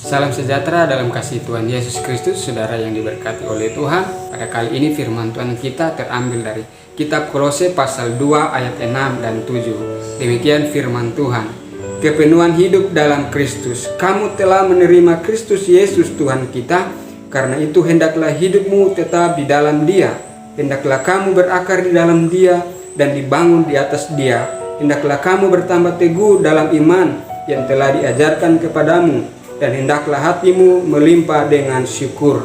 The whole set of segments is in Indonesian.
Salam sejahtera dalam kasih Tuhan Yesus Kristus, saudara yang diberkati oleh Tuhan. Pada kali ini firman Tuhan kita terambil dari kitab Kolose pasal 2 ayat 6 dan 7. Demikian firman Tuhan. Kepenuhan hidup dalam Kristus. Kamu telah menerima Kristus Yesus Tuhan kita, karena itu hendaklah hidupmu tetap di dalam Dia. Hendaklah kamu berakar di dalam Dia dan dibangun di atas Dia. Hendaklah kamu bertambah teguh dalam iman yang telah diajarkan kepadamu, dan hendaklah hatimu melimpah dengan syukur.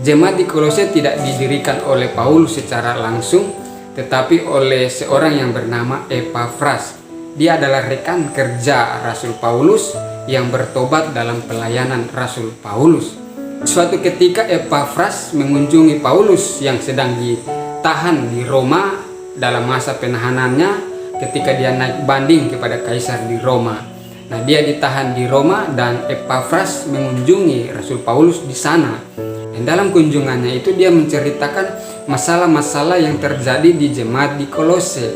Jemaat di Kolose tidak didirikan oleh Paulus secara langsung, tetapi oleh seorang yang bernama Epafras. Dia adalah rekan kerja Rasul Paulus yang bertobat dalam pelayanan Rasul Paulus. Suatu ketika Epafras mengunjungi Paulus yang sedang ditahan di Roma dalam masa penahanannya ketika dia naik banding kepada kaisar di Roma. Nah, dia ditahan di Roma dan Epafras mengunjungi Rasul Paulus di sana. Dan dalam kunjungannya itu dia menceritakan masalah-masalah yang terjadi di jemaat di Kolose.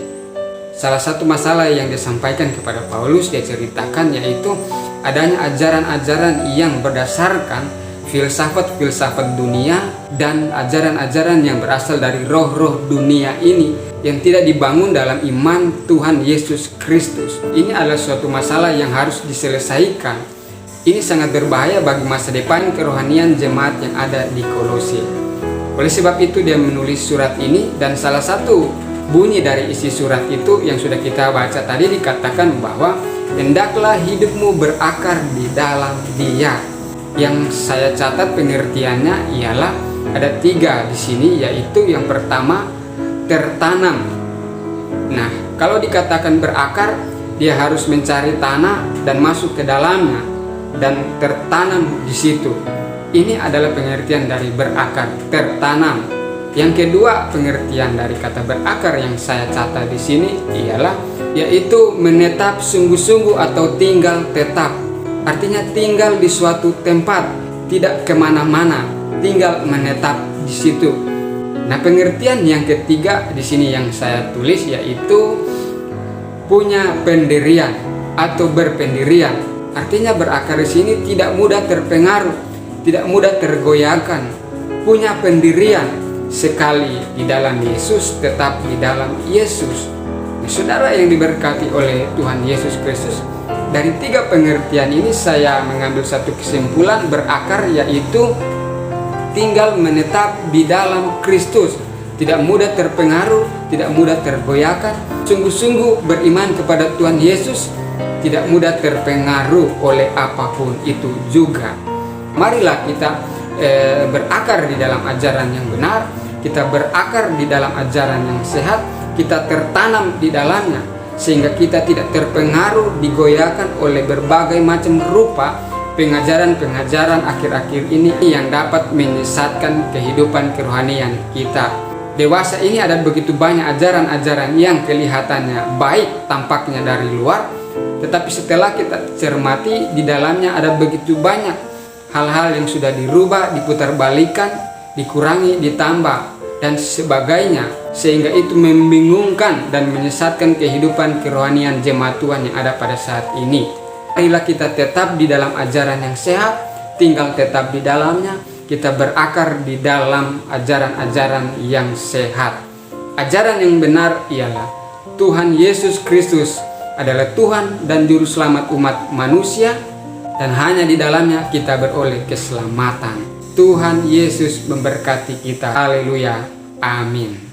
Salah satu masalah yang disampaikan kepada Paulus dia ceritakan yaitu adanya ajaran-ajaran yang berdasarkan filsafat-filsafat dunia dan ajaran-ajaran yang berasal dari roh-roh dunia ini yang tidak dibangun dalam iman Tuhan Yesus Kristus. Ini adalah suatu masalah yang harus diselesaikan. Ini sangat berbahaya bagi masa depan kerohanian jemaat yang ada di Kolose. Oleh sebab itu dia menulis surat ini, dan salah satu bunyi dari isi surat itu yang sudah kita baca tadi dikatakan bahwa hendaklah hidupmu berakar di dalam Dia. Yang saya catat pengertiannya ialah ada 3 di sini, yaitu yang pertama tertanam. Nah, kalau dikatakan berakar, dia harus mencari tanah dan masuk ke dalamnya dan tertanam di situ. Ini adalah pengertian dari berakar, tertanam. Yang kedua, pengertian dari kata berakar yang saya catat di sini ialah yaitu menetap sungguh-sungguh atau tinggal tetap. Artinya tinggal di suatu tempat, tidak kemana-mana, tinggal menetap di situ. Nah, pengertian yang ketiga di sini yang saya tulis yaitu punya pendirian atau berpendirian. Artinya berakar di sini tidak mudah terpengaruh, tidak mudah tergoyahkan, punya pendirian, sekali di dalam Yesus tetap di dalam Yesus. Nah, saudara yang diberkati oleh Tuhan Yesus Kristus, dari 3 pengertian ini saya mengambil satu kesimpulan berakar yaitu tinggal menetap di dalam Kristus, tidak mudah terpengaruh, tidak mudah tergoyahkan, sungguh-sungguh beriman kepada Tuhan Yesus, tidak mudah terpengaruh oleh apapun itu juga. Marilah kita berakar di dalam ajaran yang benar, kita berakar di dalam ajaran yang sehat, kita tertanam di dalamnya, sehingga kita tidak terpengaruh, digoyahkan oleh berbagai macam rupa pengajaran-pengajaran akhir-akhir ini yang dapat menyesatkan kehidupan kerohanian kita. Dewasa ini ada begitu banyak ajaran-ajaran yang kelihatannya baik tampaknya dari luar, tetapi setelah kita cermati di dalamnya ada begitu banyak hal-hal yang sudah dirubah, diputarbalikkan, dikurangi, ditambah, dan sebagainya, sehingga itu membingungkan dan menyesatkan kehidupan kerohanian jemaat Tuhan yang ada pada saat ini. Marilah kita tetap di dalam ajaran yang sehat, tinggal tetap di dalamnya, kita berakar di dalam ajaran-ajaran yang sehat. Ajaran yang benar ialah Tuhan Yesus Kristus adalah Tuhan dan Juru Selamat umat manusia, dan hanya di dalamnya kita beroleh keselamatan. Tuhan Yesus memberkati kita. Haleluya. Amin.